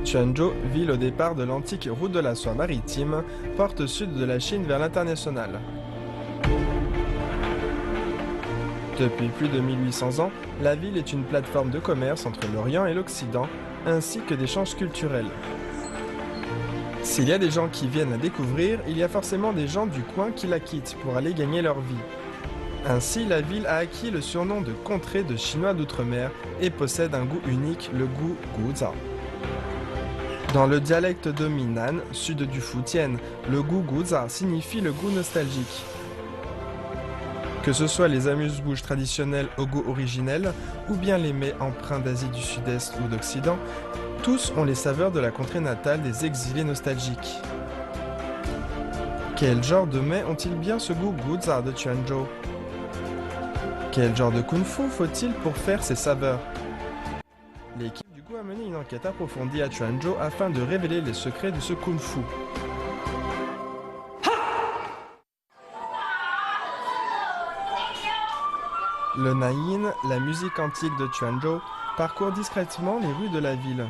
Quanzhou, ville au départ de l'antique route de la soie maritime, porte sud de la Chine vers l'international. Depuis plus de 1800 ans, la ville est une plateforme de commerce entre l'Orient et l'Occident, ainsi que d'échanges culturels. S'il y a des gens qui viennent la découvrir, il y a forcément des gens du coin qui la quittent pour aller gagner leur vie. Ainsi, la ville a acquis le surnom de contrée de Chinois d'outre-mer et possède un goût unique, le goût guza. Dans le dialecte de Minnan, sud du Fujian, le goût guza signifie le goût nostalgique. Que ce soit les amuse-bouches traditionnelles au goût originel, ou bien les mets empreints d'Asie du Sud-Est ou d'Occident, tous ont les saveurs de la contrée natale des exilés nostalgiques. Quel genre de mets ont-ils bien ce goût guza de Quanzhou? Quel genre de kung-fu faut-il pour faire ces saveurs? L'équipe du goût a mené une enquête approfondie à Quanzhou afin de révéler les secrets de ce kung-fu. Le Nayin, la musique antique de Quanzhou, parcourt discrètement les rues de la ville.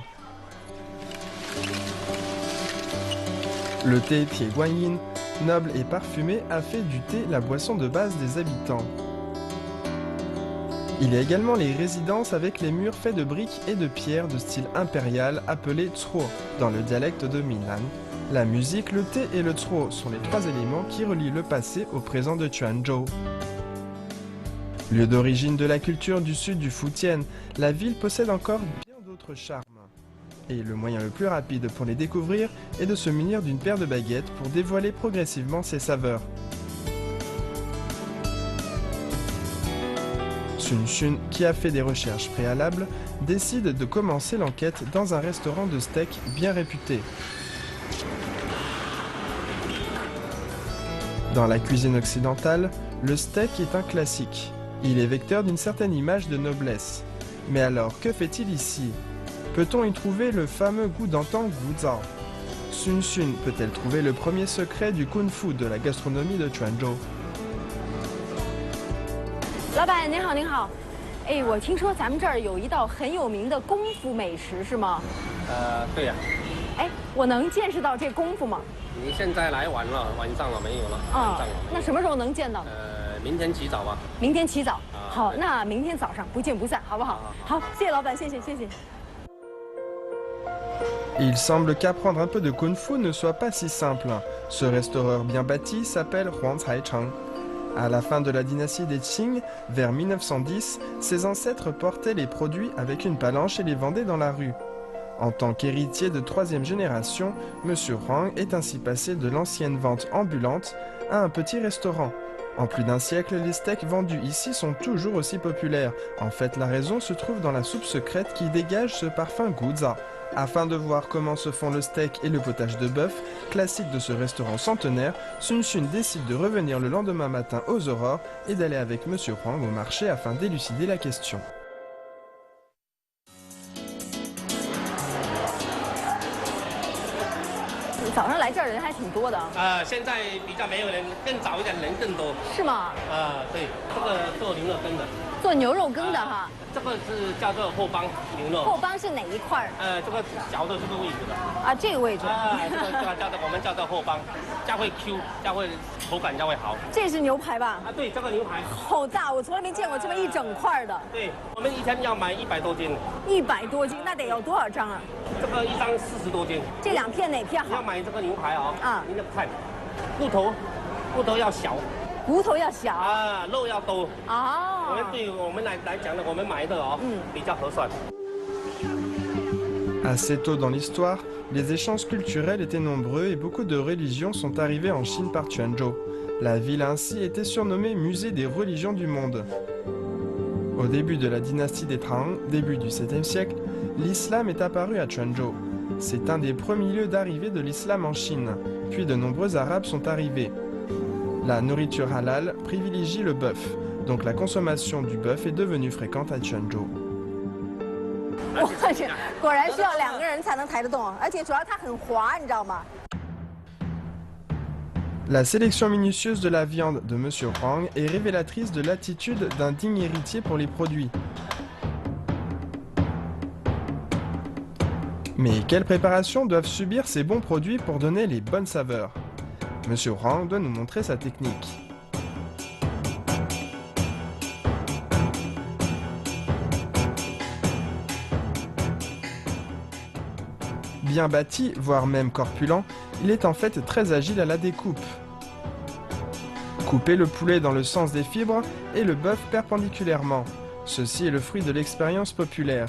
Le thé Tie Guanyin, noble et parfumé, a fait du thé la boisson de base des habitants. Il y a également les résidences avec les murs faits de briques et de pierres de style impérial appelés Zhuo dans le dialecte de Minnan. La musique, le thé et le Zhuo sont les trois éléments qui relient le passé au présent de Quanzhou. Lieu d'origine de la culture du sud du Fujian, la ville possède encore bien d'autres charmes. Et le moyen le plus rapide pour les découvrir est de se munir d'une paire de baguettes pour dévoiler progressivement ses saveurs. Sun Xun, qui a fait des recherches préalables, décide de commencer l'enquête dans un restaurant de steak bien réputé. Dans la cuisine occidentale, le steak est un classique. Il est vecteur d'une certaine image de noblesse. Mais alors, que fait-il ici? Peut-on y trouver le fameux goût d'antan guza? Sun Xun peut-elle trouver le premier secret du kung-fu de la gastronomie de Quanzhou? 老板您好，您好，哎，我听说咱们这儿有一道很有名的功夫美食，是吗？对呀。哎，我能见识到这功夫吗？你现在来晚了，晚上了没有了？晚上了。那什么时候能见到？明天起早吧。明天起早。好，那明天早上不见不散，好不好？好，谢谢老板，谢谢，谢谢。 Il semble qu'apprendre un peu de kung-fu ne soit pas si simple. Ce restaureur bien bâti s'appelle Huang Caicheng. À la fin de la dynastie des Qing, vers 1910, ses ancêtres portaient les produits avec une palanche et les vendaient dans la rue. En tant qu'héritier de troisième génération, M. Huang est ainsi passé de l'ancienne vente ambulante à un petit restaurant. En plus d'un siècle, les steaks vendus ici sont toujours aussi populaires. En fait, la raison se trouve dans la soupe secrète qui dégage ce parfum guza. Afin de voir comment se font le steak et le potage de bœuf, classique de ce restaurant centenaire, Sun Xun décide de revenir le lendemain matin aux aurores et d'aller avec M. Huang au marché afin d'élucider la question. 早上来这儿人还挺多的啊。现在比较没有人，更早一点人更多。是吗？对，这个做牛肉羹的。做牛肉羹的哈。这个是叫做后帮牛肉。后帮是哪一块？这个嚼的这个位置的。啊，这个位置。这个叫做我们叫做后帮，这样会 Q， 这样会口感这样会好。这是牛排吧？对，这个牛排。好大，我从来没见过这么一整块的。对，我们一天要买100多斤。100多斤，那得有多少张啊？这个一张40多斤。这两片哪片好？要买这个牛排啊。您看，骨头要小。 骨头要小肉要多哦。对我们来讲呢，我们买的比较合算。 Assez tôt dans l'histoire, les échanges culturels étaient nombreux et beaucoup de religions sont arrivées en Chine par Quanzhou. La ville a ainsi été surnommée Musée des religions du monde. Au début de la dynastie des Tang, début du 7e siècle, l'islam est apparu à Quanzhou. C'est un des premiers lieux d'arrivée de l'islam en Chine, puis de nombreux Arabes sont arrivés. La nourriture halal privilégie le bœuf, donc la consommation du bœuf est devenue fréquente à Quanzhou. 我去，果然需要2个人才能抬得动，而且主要它很滑，你知道吗？ La sélection minutieuse de la viande de M. Huang est révélatrice de l'attitude d'un digne héritier pour les produits. Mais quelles préparations doivent subir ces bons produits pour donner les bonnes saveurs? Monsieur Huang doit nous montrer sa technique. Bien bâti, voire même corpulent, il est en fait très agile à la découpe. Couper le poulet dans le sens des fibres et le bœuf perpendiculairement. Ceci est le fruit de l'expérience populaire.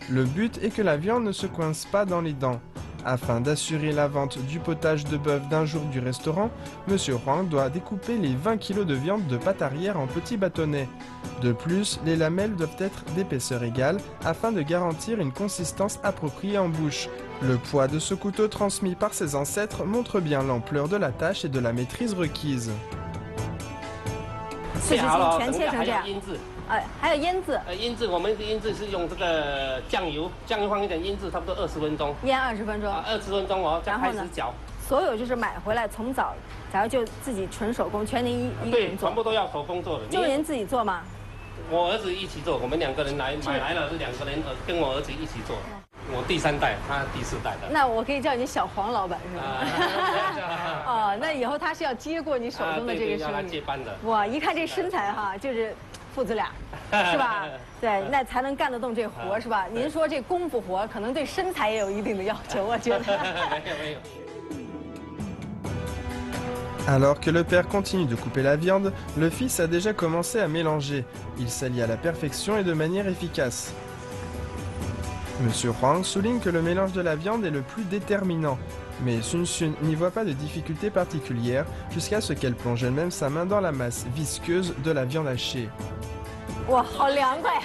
Le but est que la viande ne se coince pas dans les dents. Afin d'assurer la vente du potage de bœuf d'un jour du restaurant, Monsieur Huang doit découper les 20 kg de viande de pâte arrière en petits bâtonnets. De plus, les lamelles doivent être d'épaisseur égale afin de garantir une consistance appropriée en bouche. Le poids de ce couteau transmis par ses ancêtres montre bien l'ampleur de la tâche et de la maîtrise requise. 四十斤全切成还这样。有腌制。还有腌制，腌制我们的腌制是用这个酱油放一点腌制，差不多20分钟。腌20分钟。20分钟哦，再开始搅。所有就是买回来从早，然后就自己纯手工，全您一个人做。对，全部都要手工做的。就您自己做吗？我儿子一起做，我们2个人买来了，是2个人跟我儿子一起做。我第3代，他第4代的。那我可以叫你小黄老板是吧？哦，那以后他是要接过你手中的这个生意。让他接班的。哇，一看这身材哈，就是父子俩，是吧？对，那才能干得动这活是吧？您说这功夫活可能对身材也有一定的要求，我觉得。没有。 Alors que le père continue de couper la viande, le fils a déjà commencé à mélanger. Il s'allie à la perfection et de manière efficace. Monsieur Huang souligne que le mélange de la viande est le plus déterminant. Mais Sun Sun n'y voit pas de difficulté particulière jusqu'à ce qu'elle plonge elle-même sa main dans la masse visqueuse de la viande hachée. 哇，好凉快！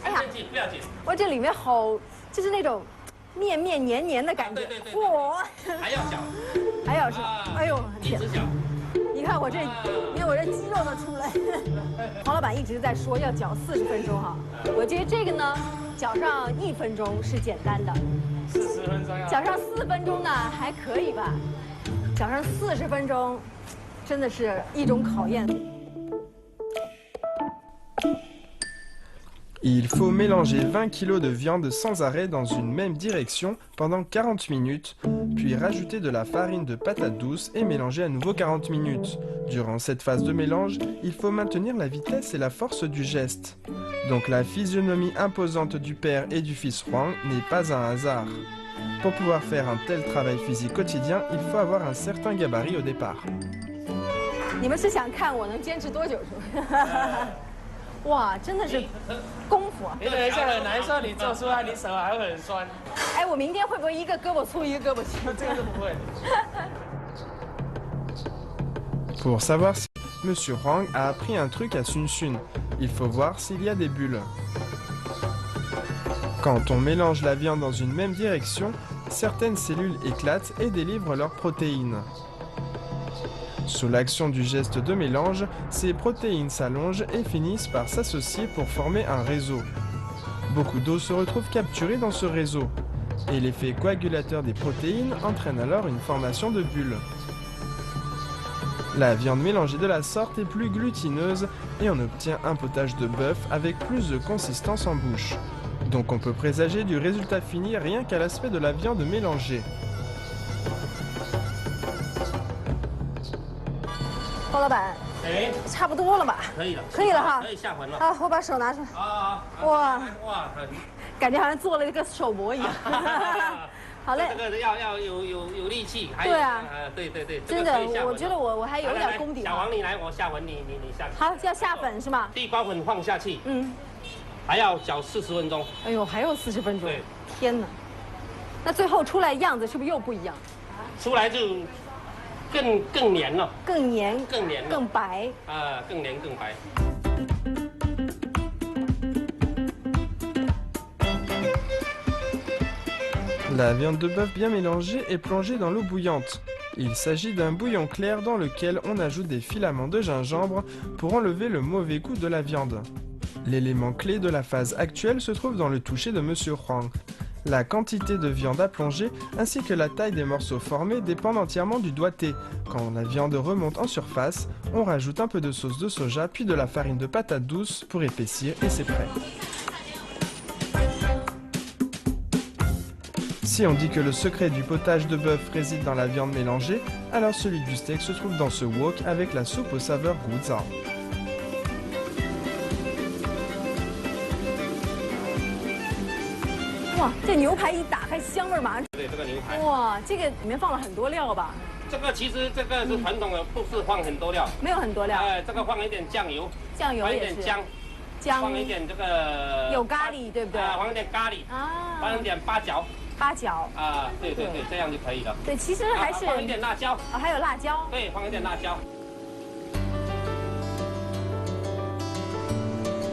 哎呀，不要紧，哇，这里面好，就是那种面黏黏的感觉。对。嚯！还要搅，还要是，哎呦，天！一直搅。你看我这，你看我这肌肉都出来。黄老板一直在说要搅40分钟哈，我觉得这个呢，搅上1分钟是简单的40分钟要。搅上4分钟呢还可以吧，搅上40分钟，真的是一种考验。 Il faut mélanger 20 kg de viande sans arrêt dans une même direction pendant 40 minutes, puis rajouter de la farine de patate douce et mélanger à nouveau 40 minutes. Durant cette phase de mélange, il faut maintenir la vitesse et la force du geste. Donc la physionomie imposante du père et du fils Huang n'est pas un hasard. Pour pouvoir faire un tel travail physique quotidien, il faut avoir un certain gabarit au départ. 你们是想看我能坚持多久是吧？哇，真的是功夫啊！你等一下很难受，你做出来你手还会很酸。哎，我明天会不会一个胳膊粗一个胳膊细？这个都不会。Pour savoir si Monsieur Huang a appris un truc à Sun Sun, il faut voir s'il y a des bulles. Quand on mélange la viande dans une même direction, certaines cellules éclatent et délivrent leurs protéines. Sous l'action du geste de mélange, ces protéines s'allongent et finissent par s'associer pour former un réseau. Beaucoup d'eau se retrouve capturée dans ce réseau, et l'effet coagulateur des protéines entraîne alors une formation de bulles. La viande mélangée de la sorte est plus glutineuse et on obtient un potage de bœuf avec plus de consistance en bouche. Donc on peut présager du résultat fini rien qu'à l'aspect de la viande mélangée. 包老板，哎，差不多了吧？可以了，可以了哈。可以下盆了。好，我把手拿出来。哇，感觉好像做了一个手模一样。好嘞。这个要有力气，还有对啊，对。真的，我觉得我还有点功底。小王，你来，我下粉，你下。好，要下粉是吗？地瓜粉放下去，嗯，还要搅40分钟。哎呦，还要40分钟。对，天哪，那最后出来样子是不是又不一样？出来就更黏了，更黏，更白啊，更黏更白。La viande de bœuf bien mélangée est plongée dans l'eau bouillante. Il s'agit d'un bouillon clair dans lequel on ajoute des filaments de gingembre pour enlever le mauvais goût de la viande. L'élément clé de la phase actuelle se trouve dans le toucher de Monsieur Huang. La quantité de viande à plonger ainsi que la taille des morceaux formés dépendent entièrement du doigté. Quand la viande remonte en surface, on rajoute un peu de sauce de soja puis de la farine de patate douce pour épaissir et c'est prêt. Si on dit que le secret du potage de bœuf réside dans la viande mélangée, alors celui du steak se trouve dans ce wok avec la soupe aux saveurs guzhar. 哇，这牛排一打开，香味儿马上。对，这个牛排。哇，这个里面放了很多料吧？这个其实这个是传统的，不是放很多料。没有很多料。这个放一点酱油，酱油放一也是。点姜，放一点这个。有咖喱，对不对？放一点咖喱。啊。放一点八角。八角。啊，对对对，这样就可以了。对，其实还是。放一点辣椒。啊，还有辣椒。对，放一点辣椒。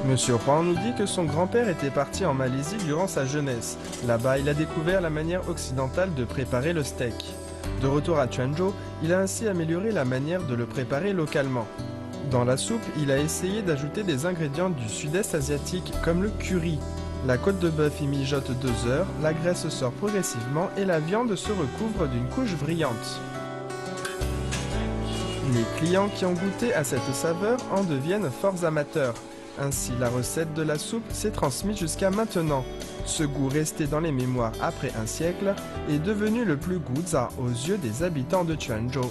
Monsieur Huang nous dit que son grand-père était parti en Malaisie durant sa jeunesse. Là-bas, il a découvert la manière occidentale de préparer le steak. De retour à Quanzhou, il a ainsi amélioré la manière de le préparer localement. Dans la soupe, il a essayé d'ajouter des ingrédients du sud-est asiatique comme le curry. La côte de bœuf y mijote 2 heures, la graisse sort progressivement et la viande se recouvre d'une couche brillante. Les clients qui ont goûté à cette saveur en deviennent forts amateurs. Ainsi, la recette de la soupe s'est transmise jusqu'à maintenant. Ce goût resté dans les mémoires après un siècle est devenu le plus guzhar aux yeux des habitants de Quanzhou.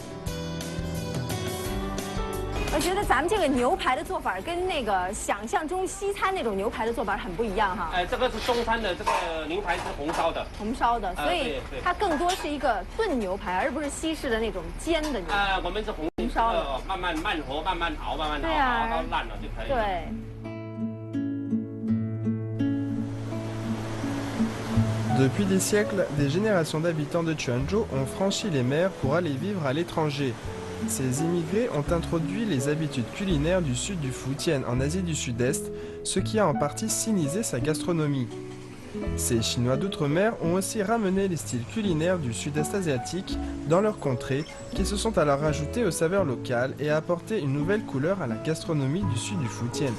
我觉得咱们这个牛排的做法跟那个想象中西餐那种牛排的做法很不一样哈。这个是中餐的，这个牛排是红烧的。红烧的，所以它更多是一个炖牛排，而不是西式的那种煎的牛排。我们是红烧的，慢火，慢慢熬，熬到烂了就可以了。对。 Depuis des siècles, des générations d'habitants de Quanzhou ont franchi les mers pour aller vivre à l'étranger. Ces immigrés ont introduit les habitudes culinaires du sud du Fujian en Asie du Sud-Est, ce qui a en partie sinisé sa gastronomie. Ces Chinois d'outre-mer ont aussi ramené les styles culinaires du sud-est asiatique dans leur contrée, qui se sont alors rajoutés aux saveurs locales et apporté une nouvelle couleur à la gastronomie du sud du Fujian.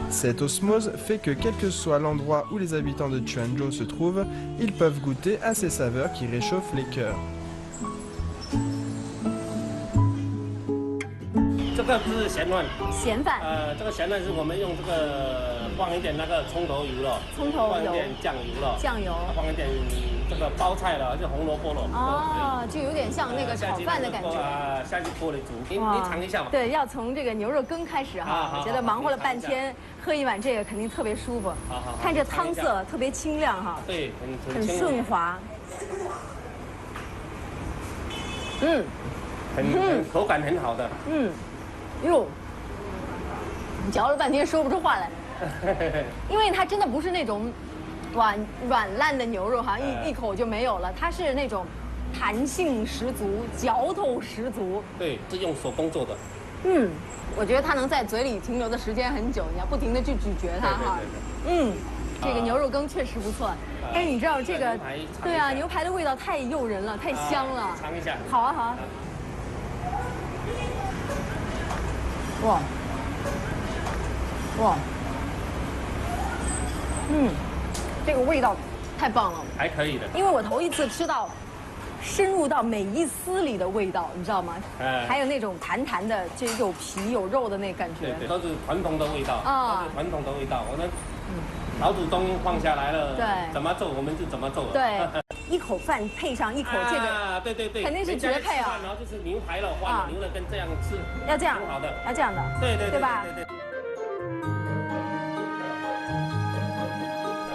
Cette osmose fait que quel que soit l'endroit où les habitants de Quanzhou se trouvent, ils peuvent goûter à ces saveurs qui réchauffent les cœurs. 这个是咸饭。咸饭。这个咸饭是我们用这个放一点那个葱头油了，放一点酱油了，放一点这个包菜了，就红萝卜了。哦，就有点像那个炒饭的感觉。下去锅里煮，你尝一下嘛。对，要从这个牛肉羹开始哈。我觉得忙活了半天，喝一碗这个肯定特别舒服。看这汤色特别清亮哈。对，很顺滑。嗯。很口感很好的。嗯。 哟，嚼了半天说不出话来，因为它真的不是那种软烂的牛肉哈，一口就没有了，它是那种弹性十足、嚼头十足。对，是用手工做的。嗯，我觉得它能在嘴里停留的时间很久，你要不停的去咀嚼它哈。嗯，这个牛肉羹确实不错。但是你知道这个，对啊，牛排的味道太诱人了，太香了。尝一下。好啊，好啊。 哇，哇，这个味道太棒了，还可以的。因为我头一次吃到深入到每一丝里的味道，你知道吗？还有那种弹弹的，就有皮有肉的那感觉。对，都是传统的味道啊，都是传统的味道。我们老祖宗放下来了，对，怎么做我们就怎么做。对，一口饭配上一口这个，对对对，肯定是绝配啊。然后就是牛排了，换了牛肉跟这样吃，要这样，挺好的，要这样的，对对对吧？对对。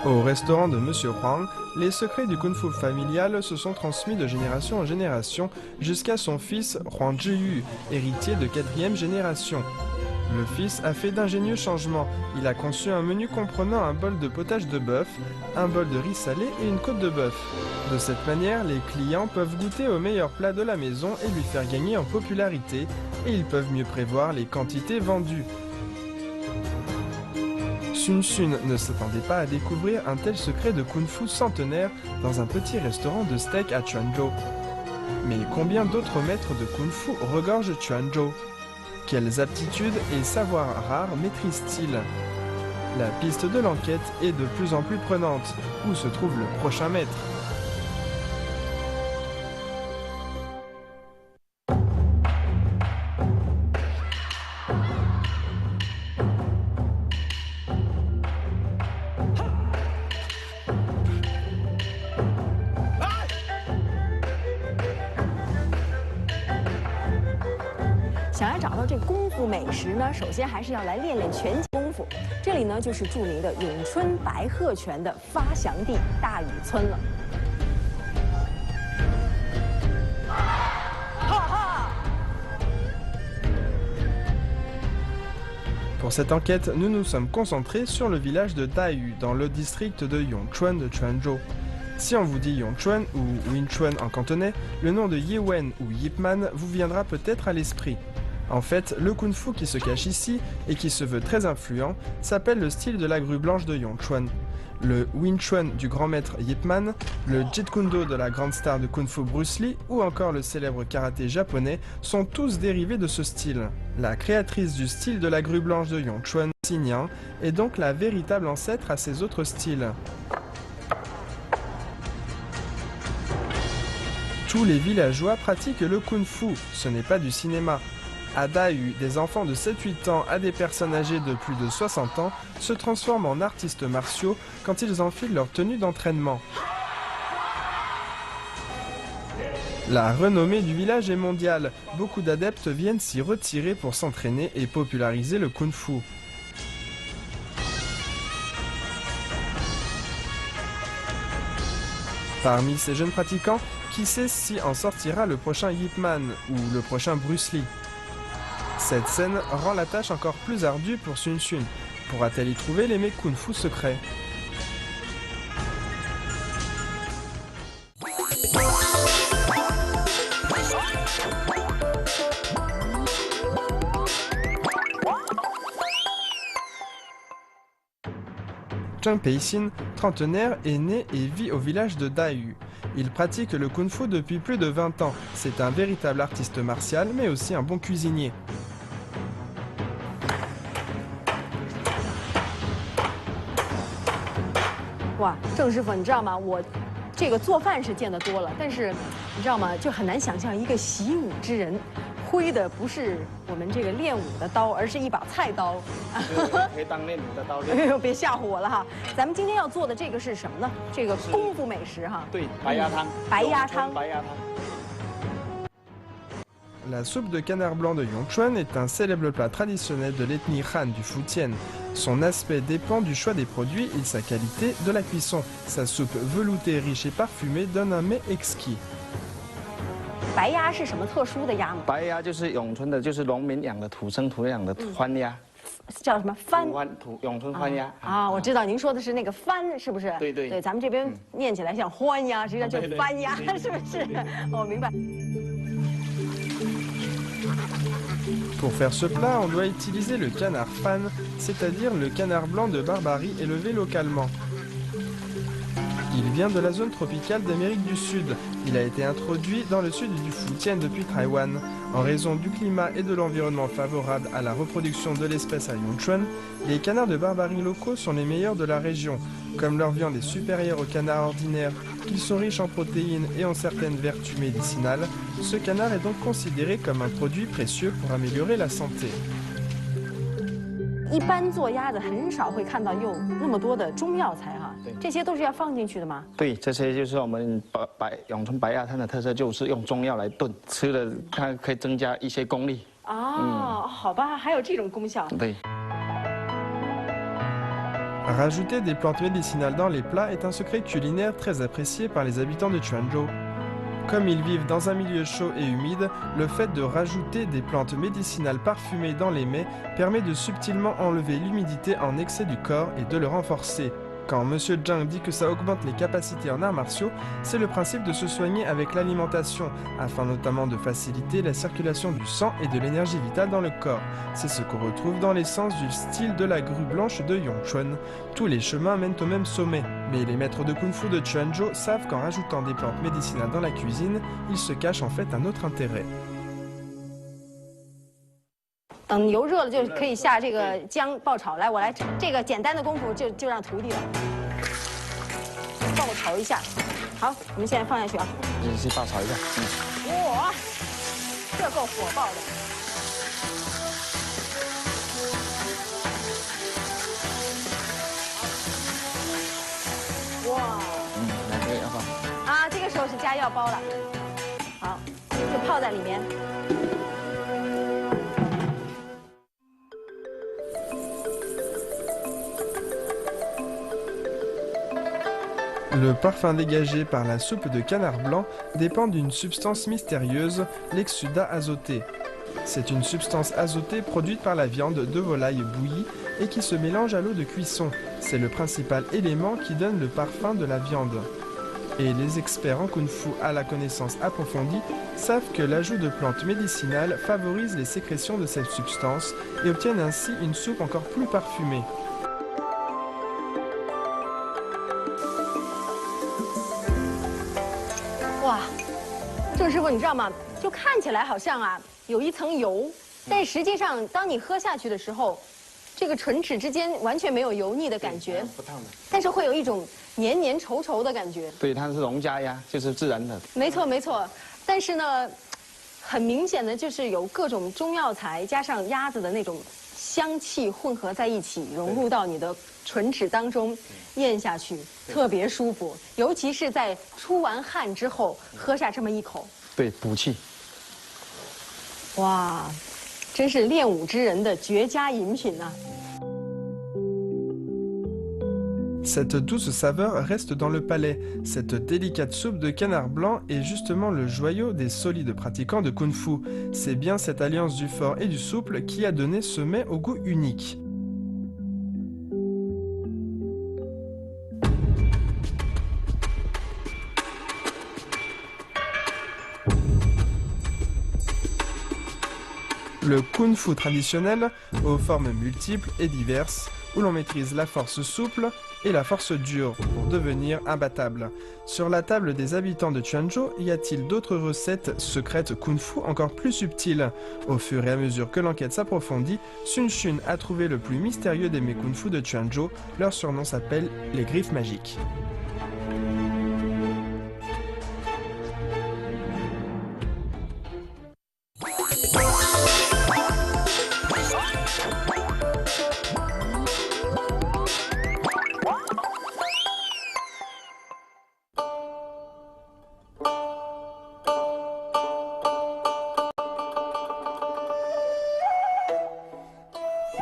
Au restaurant de Monsieur Huang, les secrets du kung-fu familial se sont transmis de génération en génération jusqu'à son fils Huang Zhiyu, héritier de 4e génération. Le fils a fait d'ingénieux changements. Il a conçu un menu comprenant un bol de potage de bœuf, un bol de riz salé et une côte de bœuf. De cette manière, les clients peuvent goûter aux meilleurs plats de la maison et lui faire gagner en popularité, et ils peuvent mieux prévoir les quantités vendues. Sun Sun ne s'attendait pas à découvrir un tel secret de kung-fu centenaire dans un petit restaurant de steak à Quanzhou. Mais combien d'autres maîtres de kung-fu regorgent Quanzhou? Quelles aptitudes et savoirs rares maîtrisent-ils? La piste de l'enquête est de plus en plus prenante. Où se trouve le prochain maître? 夫美食呢，首先还是要来练练拳击功夫。这里呢，就是著名的咏春白鹤拳的发祥地大屿村了。 Pour cette enquête, nous nous sommes concentrés sur le village de Dayu, dans le district de Yongchuan de Quanzhou. Si on vous dit Yongchuan ou Winchuan en cantonais, le nom de Yiwen ou Yip Man vous viendra peut-être à l'esprit. En fait, le kung-fu qui se cache ici, et qui se veut très influent, s'appelle le style de la grue blanche de Yongchuan. Le Wing Chun du grand maître Yip Man, le Jeet Kune Do de la grande star de Kung Fu Bruce Lee ou encore le célèbre karaté japonais sont tous dérivés de ce style. La créatrice du style de la grue blanche de Yongchuan, Xinyan, est donc la véritable ancêtre à ces autres styles. Tous les villageois pratiquent le Kung Fu, ce n'est pas du cinéma. À Dayu, des enfants de 7-8 ans à des personnes âgées de plus de 60 ans se transforment en artistes martiaux quand ils enfilent leur tenue d'entraînement. La renommée du village est mondiale. Beaucoup d'adeptes viennent s'y retirer pour s'entraîner et populariser le kung-fu. Parmi ces jeunes pratiquants, qui sait si en sortira le prochain Yip Man ou le prochain Bruce Lee? Cette scène rend la tâche encore plus ardue pour Sun Sun. Pourra-t-elle y trouver les mecs kung-fu secrets? Zheng Peixin, trentenaire, est né et vit au village de Dayu. Il pratique le kung-fu depuis plus de 20 ans. C'est un véritable artiste martial, mais aussi un bon cuisinier. Wow, 郑师傅，你知道吗？我这个做饭是见得多了，但是你知道吗？就很难想象一个习武之人，挥的不是我们这个练武的刀，而是一把菜刀。可以当练武的刀哎呦，别吓唬我了哈！咱们今天要做的这个是什么呢？这个功夫美食哈。对，白鸭汤。白鸭汤。白鸭汤。 La soupe de canard blanc de Yongchuan est un célèbre plat traditionnel de l'ethnie Han du Fujian. Son aspect dépend du choix des produits et de sa qualité de la cuisson. Sa soupe veloutée, riche et parfumée donne un mets exquis. 白鸭是什么特殊的鸭吗？白鸭就是咏春的，就是农民养的土生土养的番鸭。叫什么番？咏春番鸭啊，我知道您说的是那个番，是不是？对对。对，咱们这边念起来像欢鸭，实际上就是番鸭，是不是？我明白。 Pour faire ce plat, on doit utiliser le canard fan, c'est-à-dire le canard blanc de Barbarie élevé localement. Il vient de la zone tropicale d'Amérique du Sud. Il a été introduit dans le sud du Fujian depuis Taïwan. En raison du climat et de l'environnement favorable à la reproduction de l'espèce à Yongchuan, les canards de Barbarie locaux sont les meilleurs de la région. Comme leur viande est supérieure aux canards ordinaires, qu'ils sont riches en protéines et ont certaines vertus médicinales, ce canard est donc considéré comme un produit précieux pour améliorer la santé. 一般做鸭子很少会看到用那么多的中药材哈，这些都是要放进去的吗？对，这些就是我们咏春白鸭汤的特色，就是用中药来炖，吃了它可以增加一些功力。哦，好吧，还有这种功效。对。 Rajouter des plantes médicinales dans les plats est un secret culinaire très apprécié par les habitants de Quanzhou. Comme ils vivent dans un milieu chaud et humide, le fait de rajouter des plantes médicinales parfumées dans les mets permet de subtilement enlever l'humidité en excès du corps et de le renforcer. Quand M. Zhang dit que ça augmente les capacités en arts martiaux, c'est le principe de se soigner avec l'alimentation, afin notamment de faciliter la circulation du sang et de l'énergie vitale dans le corps. C'est ce qu'on retrouve dans l'essence du style de la grue blanche de Yongchuan. Tous les chemins mènent au même sommet, mais les maîtres de kung-fu de Quanzhou savent qu'en rajoutant des plantes médicinales dans la cuisine, il se cache en fait un autre intérêt. 等油热了就可以下这个姜爆炒。来，我来这个简单的功夫就让徒弟了，爆炒一下。好，我们现在放下去啊。你去爆炒一下。哇，这够火爆的。哇。来这个要放。啊，这个时候是加药包了。好，就泡在里面。Le parfum dégagé par la soupe de canard blanc dépend d'une substance mystérieuse, l'exsudat azoté. C'est une substance azotée produite par la viande de volaille bouillie et qui se mélange à l'eau de cuisson. C'est le principal élément qui donne le parfum de la viande. Et les experts en kung-fu à la connaissance approfondie savent que l'ajout de plantes médicinales favorise les sécrétions de cette substance et obtiennent ainsi une soupe encore plus parfumée. 哇，郑师傅，你知道吗？就看起来好像啊有一层油，但实际上当你喝下去的时候，这个唇齿之间完全没有油腻的感觉，不烫的，但是会有一种黏黏稠稠的感觉。对，它是农家鸭，就是自然的。没错没错，但是呢，很明显的就是有各种中药材加上鸭子的那种香气混合在一起，融入到你的唇齿当中，咽下去特别舒服，尤其是在出完汗之后喝下这么一口，对，补气。哇，真是练武之人的绝佳饮品啊！ Cette douce saveur reste dans le palais. Cette délicate soupe de canard blanc est justement le joyau des solides pratiquants de kung-fu. C'est bien cette alliance du fort et du souple qui a donné ce mets au goût unique. Le kung-fu traditionnel, aux formes multiples et diverses, où l'on maîtrise la force souple et la force dure pour devenir imbattable. Sur la table des habitants de Quanzhou, y a-t-il d'autres recettes secrètes kung-fu encore plus subtiles? Au fur et à mesure que l'enquête s'approfondit, Sun Xun a trouvé le plus mystérieux des mets kung-fu de Quanzhou. Leur surnom s'appelle les griffes magiques.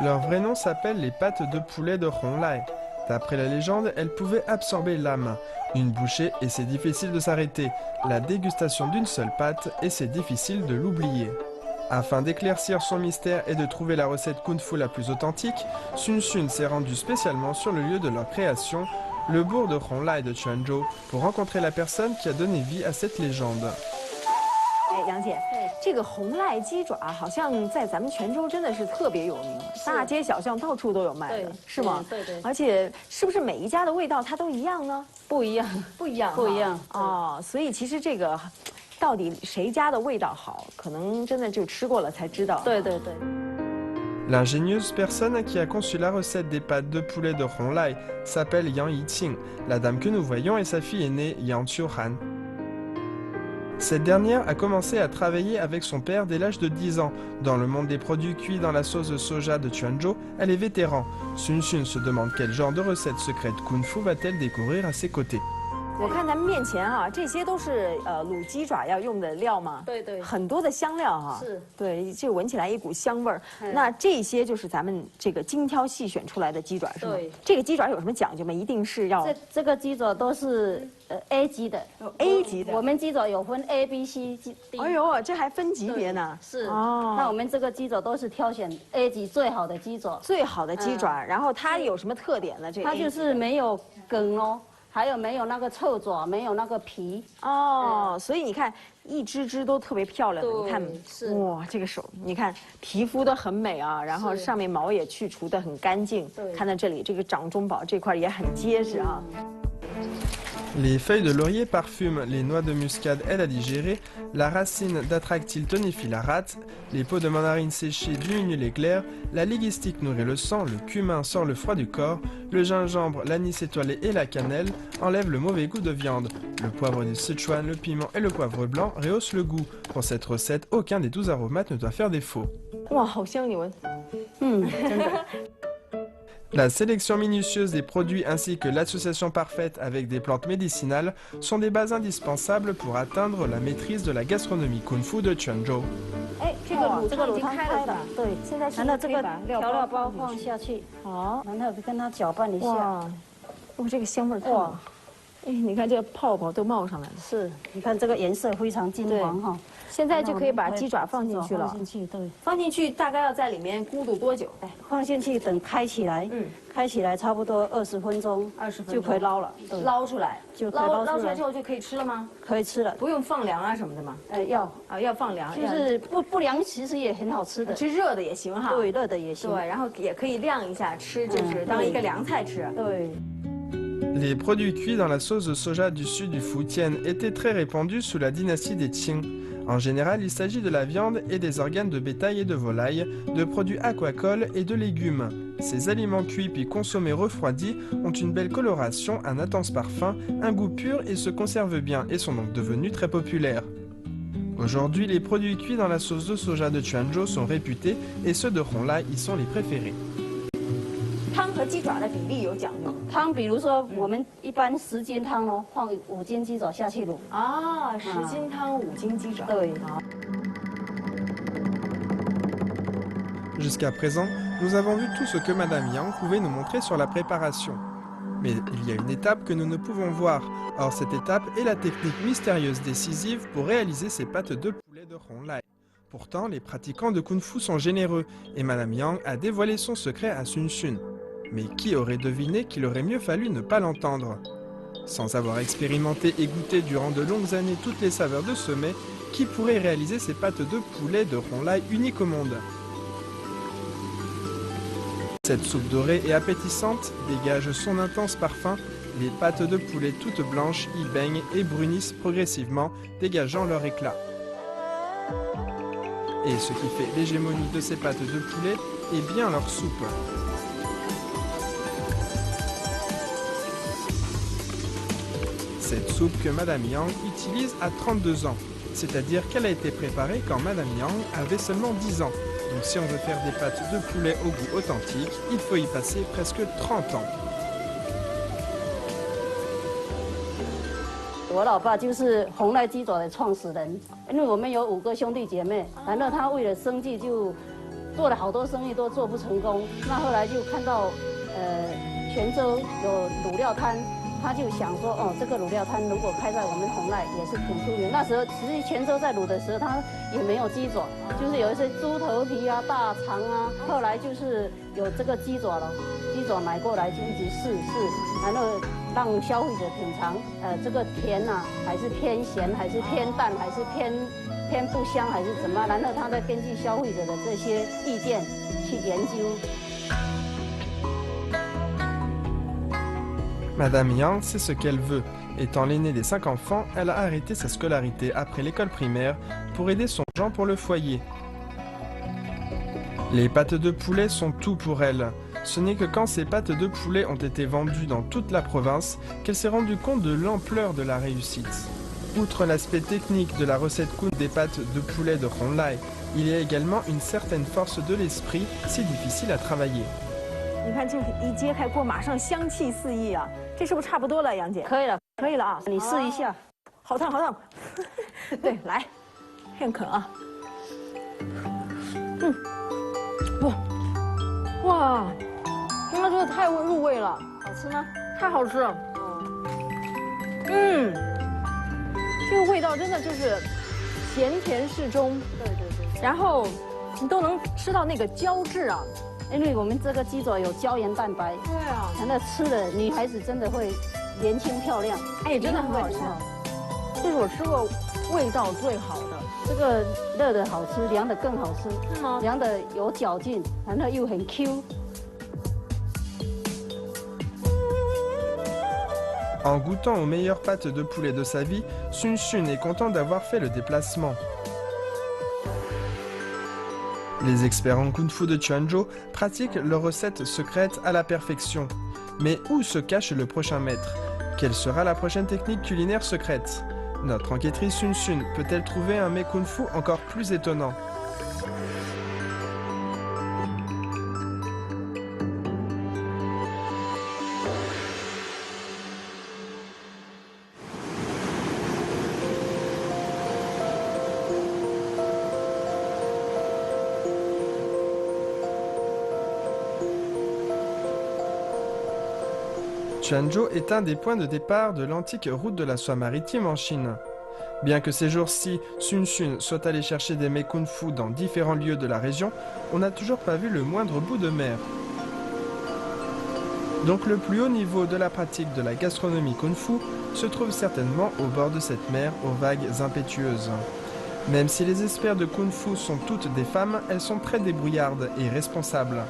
Leur vrai nom s'appelle les pattes de poulet de Honglai. D'après la légende, elles pouvaient absorber l'âme. Une bouchée et c'est difficile de s'arrêter. La dégustation d'une seule pâte et c'est difficile de l'oublier. Afin d'éclaircir son mystère et de trouver la recette kung-fu la plus authentique, Sun Xun s'est rendu spécialement sur le lieu de leur création, le bourg de Honglai de Quanzhou, pour rencontrer la personne qui a donné vie à cette légende. 杨姐，这个红赖鸡爪好像在咱们泉州真的是特别有名，大街小巷到处都有卖的，是吗？对对。而且是不是每一家的味道它都一样呢？不一样，不一样，不一样哦。所以其实这个到底谁家的味道好，可能真的就吃过了才知道。对对对。L'ingénieuse personne qui a conçu la recette des pâtes de poulet de Honglai s'appelle Yang Yiqing. La dame que nous voyons est sa fille aînée Yang Qiuhan. Cette dernière a commencé à travailler avec son père dès l'âge de 10 ans. Dans le monde des produits cuits dans la sauce de soja de Quanzhou, elle est vétéran. Sun Xun se demande quel genre de recette secrète kung-fu va-t-elle découvrir à ses côtés. 我看咱们面前啊，这些都是卤鸡爪要用的料吗？对对，很多的香料哈。是。对，这闻起来一股香味儿。那这些就是咱们这个精挑细选出来的鸡爪是吗？对。这个鸡爪有什么讲究吗？一定是要。这个鸡爪都是A 级的。A 级的。我们鸡爪有分 A、B、C、D。哎呦，这还分级别呢。是。哦。那我们这个鸡爪都是挑选 A 级最好的鸡爪。最好的鸡爪，然后它有什么特点呢？这个。它就是没有梗哦。 还有没有那个臭爪，没有那个皮哦，所以你看一只只都特别漂亮的，你看哇，这个手你看皮肤都很美啊，然后上面毛也去除的很干净，看到这里这个掌中宝这块也很结实啊。 Les feuilles de laurier parfument, les noix de muscade aident à digérer, la racine d'atractyle tonifie la rate, les peaux de mandarine séchées diminuent les glaires, la ligistique nourrit le sang, le cumin sort le froid du corps, le gingembre, l'anis étoilé et la cannelle enlèvent le mauvais goût de viande. Le poivre du Sichuan, le piment et le poivre blanc rehaussent le goût. Pour cette recette, aucun des 12 aromates ne doit faire défaut. Wow, 好香你闻，真的。 La sélection minutieuse des produits ainsi que l'association parfaite avec des plantes médicinales sont des bases indispensables pour atteindre la maîtrise de la gastronomie kung-fu de Quanzhou. 哎，这个卤汤开了，对，现在然后这个调料包放下去，好，然后跟它搅拌一下。哇，这个香味太哎，你看这个泡泡都冒上来了。是，你看这个颜色非常金黄哈。现在就可以把鸡爪放进去了。放进去，对。放进去大概要在里面咕嘟多久？放进去等开起来，开起来差不多20分钟，20分钟就可以捞了。捞出来，就可以捞出来之后就可以吃了吗？可以吃了，不用放凉啊什么的吗？要放凉，就是不凉，其实也很好吃的。吃热的也行哈。对，热的也行。对，然后也可以晾一下吃，就是当一个凉菜吃。对。Les produits cuits dans la sauce de soja du sud du Fujian étaient très répandus sous la dynastie des Qing. En général, il s'agit de la viande et des organes de bétail et de volaille, de produits aquacoles et de légumes. Ces aliments cuits puis consommés refroidis ont une belle coloration, un intense parfum, un goût pur et se conservent bien et sont donc devenus très populaires. Aujourd'hui, les produits cuits dans la sauce de soja de Quanzhou sont réputés et ceux de Honglai y sont les préférés. 汤和鸡爪的比例有讲究。汤，比如说我们一般10斤汤哦，放5斤鸡爪下去卤。啊，10斤汤5斤鸡爪。对。Jusqu'à présent, nous avons vu tout ce que Madame Yang pouvait nous montrer sur la préparation. Mais il y a une étape que nous ne pouvons voir. Or, cette étape est la technique mystérieuse décisive pour réaliser ces pâtes de poulet de Honglai. Pourtant, les pratiquants de Kung Fu sont généreux et Madame Yang a dévoilé son secret à Sun Shun. Mais qui aurait deviné qu'il aurait mieux fallu ne pas l'entendre? Sans avoir expérimenté et goûté durant de longues années toutes les saveurs de ce mets, qui pourrait réaliser ces pâtes de poulet de Honglai uniques au monde? Cette soupe dorée et appétissante dégage son intense parfum. Les pâtes de poulet toutes blanches y baignent et brunissent progressivement, dégageant leur éclat. Et ce qui fait l'hégémonie de ces pâtes de poulet est bien leur soupe. Cette soupe que Madame Yang utilise à 32 ans, c'est-à-dire qu'elle a été préparée quand Madame Yang avait seulement 10 ans. Donc si on veut faire des pâtes de poulet au goût authentique, il faut y passer presque 30 ans. 我老爸就是红赖鸡爪的创始人，因为我们有5个兄弟姐妹，然后他为了生计就做了好多生意都做不成功，那后来就看到泉州有卤料摊。他就想说，哦，这个卤料摊如果开在我们红赖也是挺出名。那时候其实泉州在卤的时候，他也没有鸡爪，就是有一些猪头皮啊、大肠啊。后来就是有这个鸡爪了，鸡爪买过来就一直试，然后让消费者品尝，这个甜啊，还是偏咸，还是偏淡，还是偏不香，还是怎么？然后他再根据消费者的这些意见去研究。Madame Yang sait ce qu'elle veut. Étant l'aînée des 5 enfants, elle a arrêté sa scolarité après l'école primaire pour aider son gens pour le foyer. Les pâtes de poulet sont tout pour elle. Ce n'est que quand ces pâtes de poulet ont été vendues dans toute la province qu'elle s'est rendue compte de l'ampleur de la réussite. Outre l'aspect technique de la recette Kun des pâtes de poulet de Honglai, il y a également une certaine force de l'esprit, si difficile à travailler. 你看，这一揭开锅，马上香气四溢啊！这是不是差不多了，杨姐？可以了，可以了啊！你试一下。好烫，好烫！对，来，片啃啊！哇，那这个太入味了，好吃吗？太好吃了。这个味道真的就是咸甜适中。对。然后你都能吃到那个胶质啊。 因为我们这个鸡爪有胶原蛋白，对啊，那吃的女孩子真的会年轻漂亮，哎，真的很好吃，这是我吃过味道最好的。这个热的好吃，凉的更好吃，是吗？凉的有嚼劲，然后又很 Q。En goûtant aux meilleures pâtes de poulet de sa vie, Sun Shun est content d'avoir fait le déplacement. Les experts en Kung Fu de Quanzhou pratiquent leurs recettes secrètes à la perfection. Mais où se cache le prochain maître? Quelle sera la prochaine technique culinaire secrète? Notre enquêtrice Sun Shun peut-elle trouver un mets Kung Fu encore plus étonnant? Quanzhou est un des points de départ de l'antique route de la soie maritime en Chine. Bien que ces jours-ci, Sun Xun soit allé chercher des mets kung-fu dans différents lieux de la région, on n'a toujours pas vu le moindre bout de mer. Donc le plus haut niveau de la pratique de la gastronomie kung-fu se trouve certainement au bord de cette mer aux vagues impétueuses. Même si les experts de kung-fu sont toutes des femmes, elles sont très débrouillardes et responsables.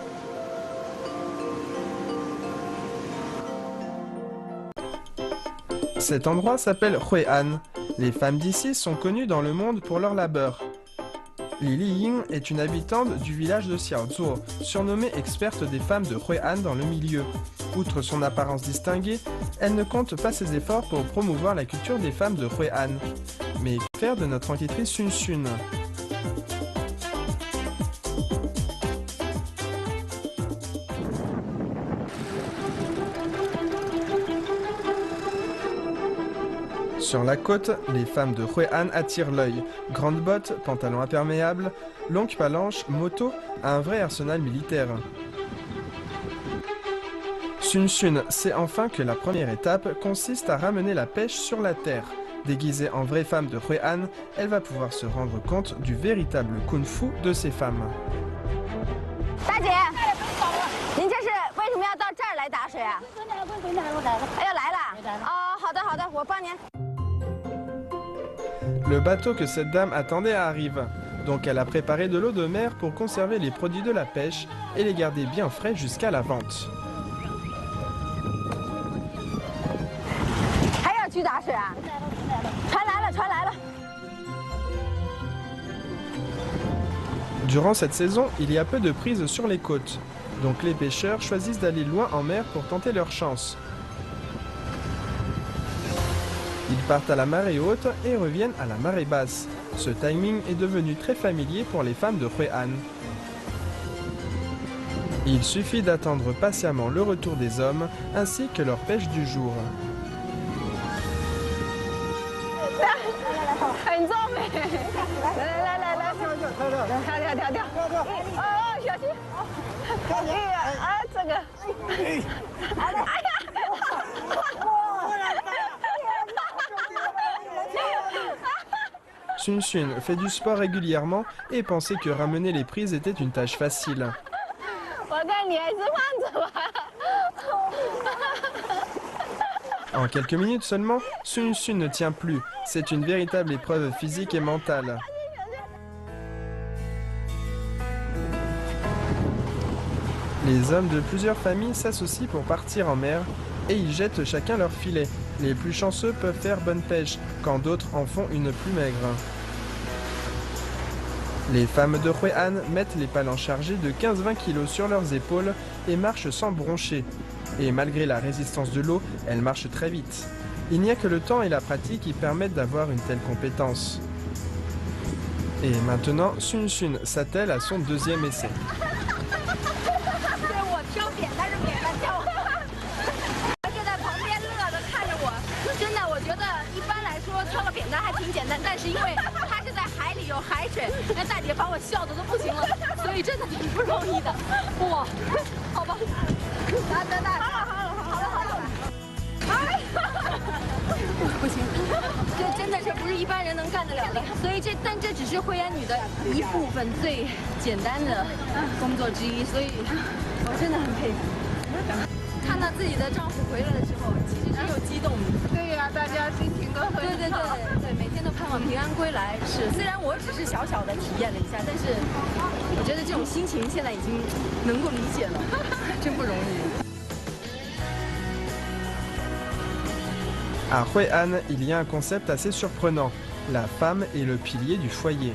Cet endroit s'appelle Hui'an. Les femmes d'ici sont connues dans le monde pour leur labeur. Li Liying est une habitante du village de Xiaozuo, surnommée experte des femmes de Hui'an dans le milieu. Outre son apparence distinguée, elle ne compte pas ses efforts pour promouvoir la culture des femmes de Hui'an. Mais que faire de notre enquêtrice Sun Xun? Sur la côte, les femmes de Hui'an attirent l'œil. Grandes bottes, pantalons imperméables, longues palanches, motos, un vrai arsenal militaire. Sun Xun sait enfin que la première étape consiste à ramener la pêche sur la terre. Déguisée en vraie femme de Hui'an, elle va pouvoir se rendre compte du véritable kung-fu de ces femmes. Le bateau que cette dame attendait arrive. Donc elle a préparé de l'eau de mer pour conserver les produits de la pêche et les garder bien frais jusqu'à la vente. Durant cette saison, il y a peu de prises sur les côtes. Donc les pêcheurs choisissent d'aller loin en mer pour tenter leur chance. Ils partent à la marée haute et reviennent à la marée basse. Ce timing est devenu très familier pour les femmes de Hui'an. Il suffit d'attendre patiemment le retour des hommes ainsi que leur pêche du jour. Sun Xun fait du sport régulièrement et pensait que ramener les prises était une tâche facile. En quelques minutes seulement, Sun Xun ne tient plus. C'est une véritable épreuve physique et mentale. Les hommes de plusieurs familles s'associent pour partir en mer et ils jettent chacun leur filet. Les plus chanceux peuvent faire bonne pêche, quand d'autres en font une plus maigre. Les femmes de Hui'an mettent les palans chargés de 15-20 kg sur leurs épaules et marchent sans broncher. Et malgré la résistance de l'eau, elles marchent très vite. Il n'y a que le temps et la pratique qui permettent d'avoir une telle compétence. Et maintenant, Sun Xun s'attelle à son deuxième essai. À Hui'an, il y a un concept assez surprenant. La femme est le pilier du foyer.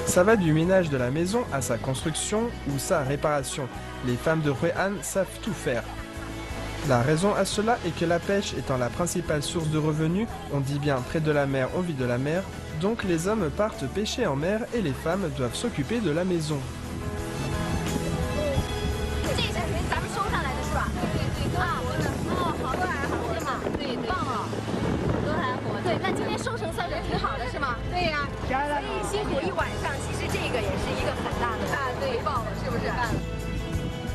Ça va du ménage de la maison à sa construction ou sa réparation. Les femmes de Hui'an savent tout faire. La raison à cela est que la pêche étant la principale source de revenus, on dit bien près de la mer, on vit de la mer, donc les hommes partent pêcher en mer et les femmes doivent s'occuper de la maison.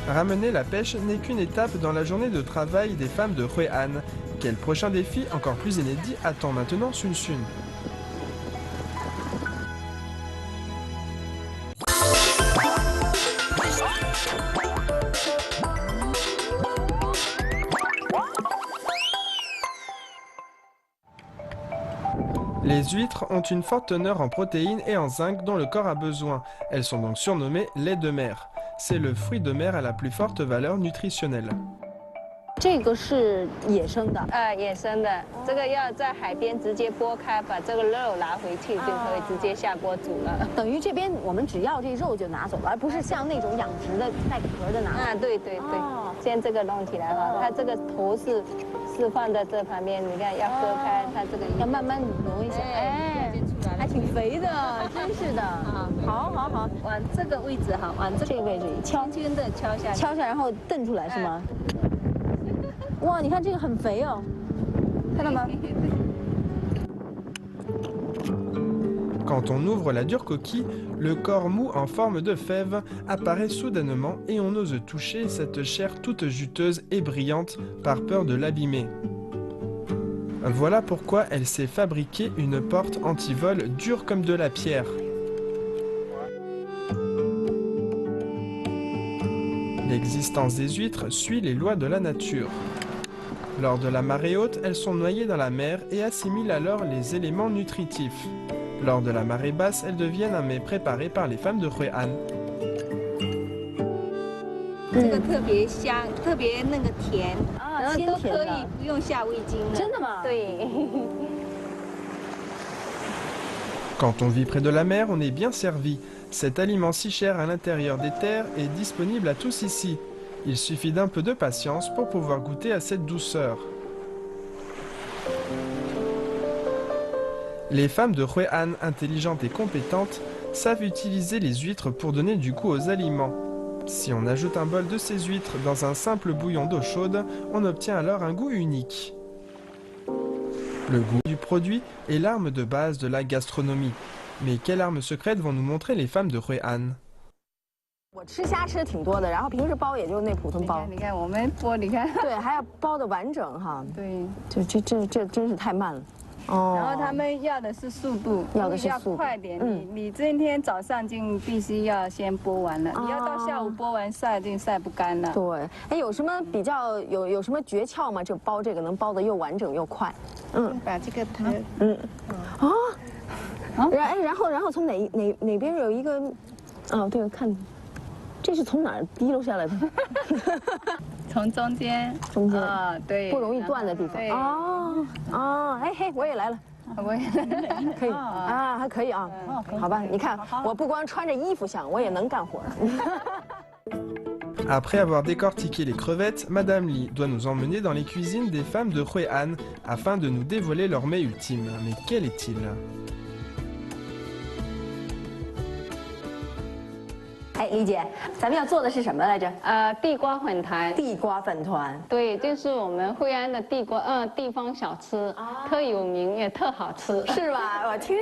Ramener la pêche n'est qu'une étape dans la journée de travail des femmes de Hue An. Quel prochain défi encore plus inédit attend maintenant Sun Sun? Les huîtres ont une forte teneur en protéines et en zinc dont le corps a besoin. Elles sont donc surnommées lait de mer. C'est le fruit de mer à la plus forte valeur nutritionnelle. 这个是野生的，野生的，这个要在海边直接剥开，把这个肉拿回去就可以直接下锅煮了。等于这边我们只要这肉就拿走了，而不是像那种养殖的带壳的拿。对对对，先这个弄起来哈，它这个头是放在这旁边，你看要割开，它这个要慢慢挪一下，哎，还挺肥的，真是的。好，往这个位置哈，往这个位置轻轻的敲下，敲下然后蹬出来是吗？哇，你看这个很肥哦，看到吗？ Quand on ouvre la dure coquille, le corps mou en forme de fève apparaît soudainement et on ose toucher cette chair toute juteuse et brillante par peur de l'abîmer. Voilà pourquoi elle s'est fabriquée une porte anti-vol dure comme de la pierre. L'existence des huîtres suit les lois de la nature. Lors de la marée haute, elles sont noyées dans la mer et assimilent alors les éléments nutritifs. Lors de la marée basse, elles deviennent un mets préparé par les femmes de Hue An. 这个特别香，特别那个甜，然后都可以不用下味精了。真的吗？对。Quand on vit près de la mer, on est bien servi. Cet aliment si cher à l'intérieur des terres est disponible à tous ici. Il suffit d'un peu de patience pour pouvoir goûter à cette douceur. Les femmes de Hue An, intelligentes et compétentes, savent utiliser les huîtres pour donner du goût aux aliments. Si on ajoute un bol de ces huîtres dans un simple bouillon d'eau chaude, on obtient alors un goût unique. Le goût du produit est l'arme de base de la gastronomie. Mais quelle arme secrète vont nous montrer les femmes de Hue An? 我吃虾吃的挺多的，然后平时包也就那普通包。你看我们剥，你看。对，还要包的完整哈。对。这真是太慢了。 然后他们要的是速度，要快点。你今天早上就必须要先剥完了，你要到下午剥完晒就晒不干了。对，哎，有什么比较有什么诀窍吗？就包这个能包的又完整又快。把这个然后从哪边有一个，对，看，这是从哪儿滴溜下来的？从中间啊，对，不容易断的地方。哎嘿，我也来了，我也可以啊，还可以啊，好吧，你看，我不光穿着衣服像，我也能干活。Après avoir décortiqué les crevettes, Madame Li doit nous emmener dans les cuisines des femmes de Hue An afin de nous dévoiler leur mets ultime. Mais quel est-il? 哎，李姐，咱们要做的是什么来着？地瓜粉团。地瓜粉团，对，就是我们惠安的地方小吃，特有名也特好吃，是吧？我听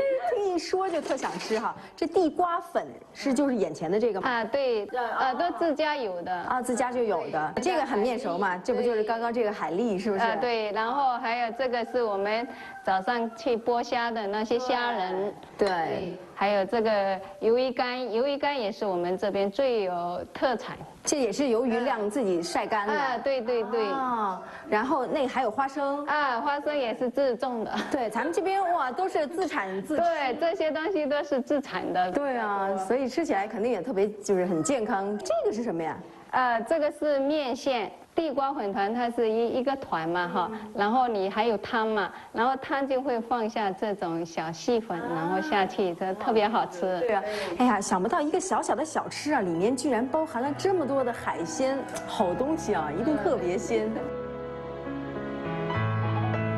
一说就特想吃哈。这地瓜粉是就是眼前的这个吗？对，都自家有的啊，自家就有的。这个很面熟嘛，这不就是刚刚这个海蛎是不是？对，然后还有这个是我们早上去剥虾的那些虾仁，对。 还有这个鱿鱼干，鱿鱼干也是我们这边最有特产。这也是鱿鱼晾自己晒干的。对对对。然后那个还有花生。花生也是自种的。对，咱们这边哇都是自产自吃。对，这些东西都是自产的。对啊，所以吃起来肯定也特别就是很健康。这个是什么呀？这个是面线。 地瓜粉团它是一个团嘛哈，然后你还有汤嘛，然后汤就会放下这种小细粉，然后下去，这特别好吃。对啊，哎呀，想不到一个小小的小吃啊，里面居然包含了这么多的海鲜，好东西啊，一定特别鲜。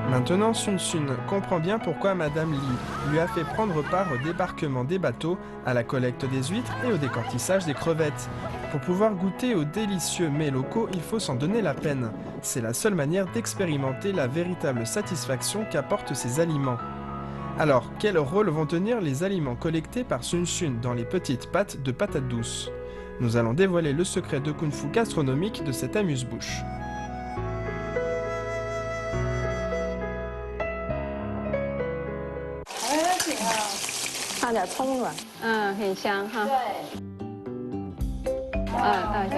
Maintenant, Sun Sun comprend bien pourquoi Madame Li lui a fait prendre part au débarquement des bateaux, à la collecte des huîtres et au décortissage des crevettes. Pour pouvoir goûter aux délicieux mets locaux, il faut s'en donner la peine. C'est la seule manière d'expérimenter la véritable satisfaction qu'apportent ces aliments. Alors, quel rôle vont tenir les aliments collectés par Sun Sun dans les petites pâtes de patates douces? Nous allons dévoiler le secret de kung-fu gastronomique de cette amuse-bouche. 放点葱了，很香哈。对，倒下去，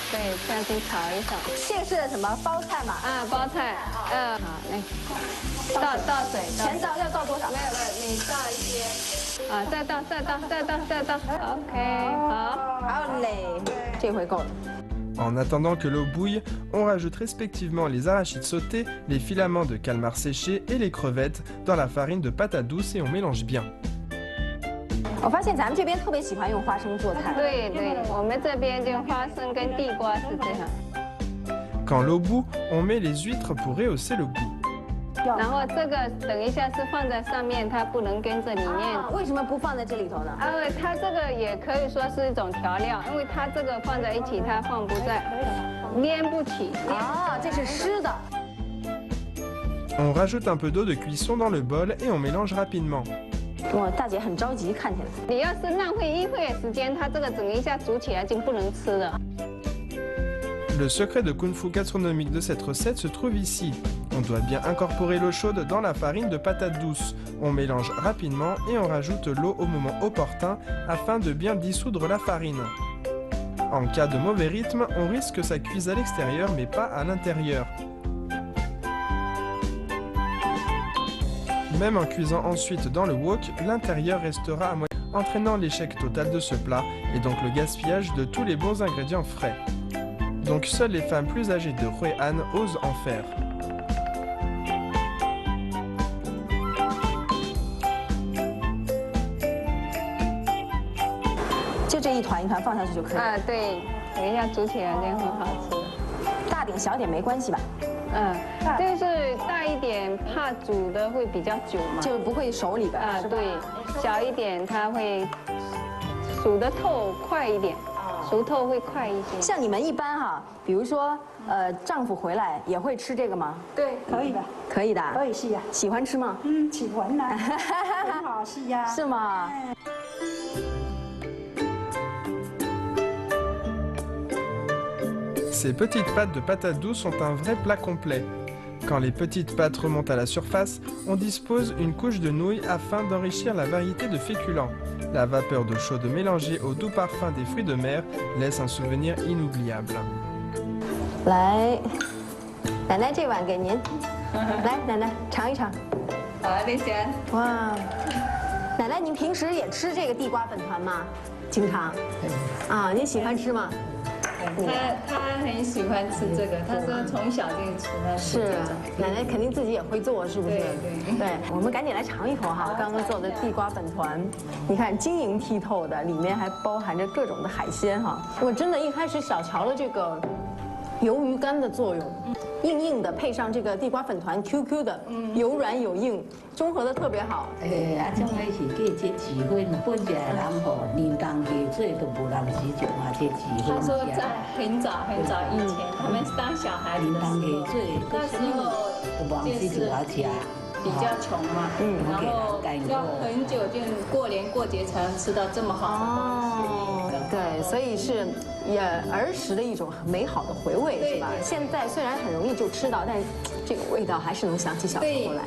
对，下去炒一炒。这是什么包菜嘛？包菜，好，来，倒水，全倒要倒多少？没有，你倒一些，再倒 ，OK， 好嘞，这回够了。 En attendant que l'eau bouille, on rajoute respectivement les arachides sautés, les filaments de calmar séchés et les crevettes dans la farine de patate douce et on mélange bien. 我发现咱们这边特别喜欢用花生做菜。对对，我们这边就花生跟地瓜是这样。Quand l'eau bout, on met les huîtres pour rehausser le goût. 然后这个等一下是放在上面，它不能跟着里面。为什么不放在这里头呢？因为它这个也可以说是一种调料，因为它这个放在一起，它放不在，粘不起。这是湿的。 On rajoute un peu d'eau de cuisson dans le bol et on mélange rapidement. 哇，大姐很着急，看起来。你要是浪费一会时间，它这个整一下煮起来就不能吃了。 Le secret de kung-fu gastronomique de cette recette se trouve ici. On doit bien incorporer l'eau chaude dans la farine de patate douce. On mélange rapidement et on rajoute l'eau au moment opportun afin de bien dissoudre la farine. En cas de mauvais rythme, on risque que ça cuise à l'extérieur mais pas à l'intérieur. Même en cuisant ensuite dans le wok, l'intérieur restera à moitié, entraînant l'échec total de ce plat et donc le gaspillage de tous les bons ingrédients frais. Donc seules les femmes plus âgées de Hui'an osent en faire. 就这一团一团放下去就可以了。对，等一下煮起来就很好吃。大点小点没关系吧？就是大一点，怕煮的会比较久嘛，就不会熟里边。对，小一点它会煮得透快一点。 熟透会快一些。像你们一般哈，比如说丈夫回来也会吃这个吗？对，可以的，可以的，可以是呀。喜欢吃吗？喜欢啦，很好是呀。是吗？ Ces petites pâtes de patate douce sont un vrai plat complet. Quand les petites pâtes remontent à la surface, on dispose une couche de nouilles afin d'enrichir la variété de féculents. La vapeur d'eau chaude mélangée au doux parfum des fruits de mer laisse un souvenir inoubliable. 来，奶奶这碗给您。来，奶奶尝一尝。好，林贤。哇，奶奶您平时也吃这个地瓜粉团吗？经常。啊，您喜欢吃吗？ 他很喜欢吃这个，他说从小就吃。是，奶奶肯定自己也会做，是不是？对，我们赶紧来尝一口哈，刚刚做的地瓜粉团，你看晶莹剔透的，里面还包含着各种的海鲜哈。我真的一开始小瞧了这个鱿鱼干的作用，硬硬的配上这个地瓜粉团 QQ 的，有软有硬，中和的特别好。种的是叫这籽粉，本地的人吼年冬下做都无人使用这籽粉。他说在很早以前，他们当小孩子的时候，那时候就是比较穷嘛，然后要很久就过年过节才能吃到这么好的东西。对，所以是也儿时的一种很美好的回味，是吧？现在虽然很容易就吃到，但这个味道还是能想起小时候来。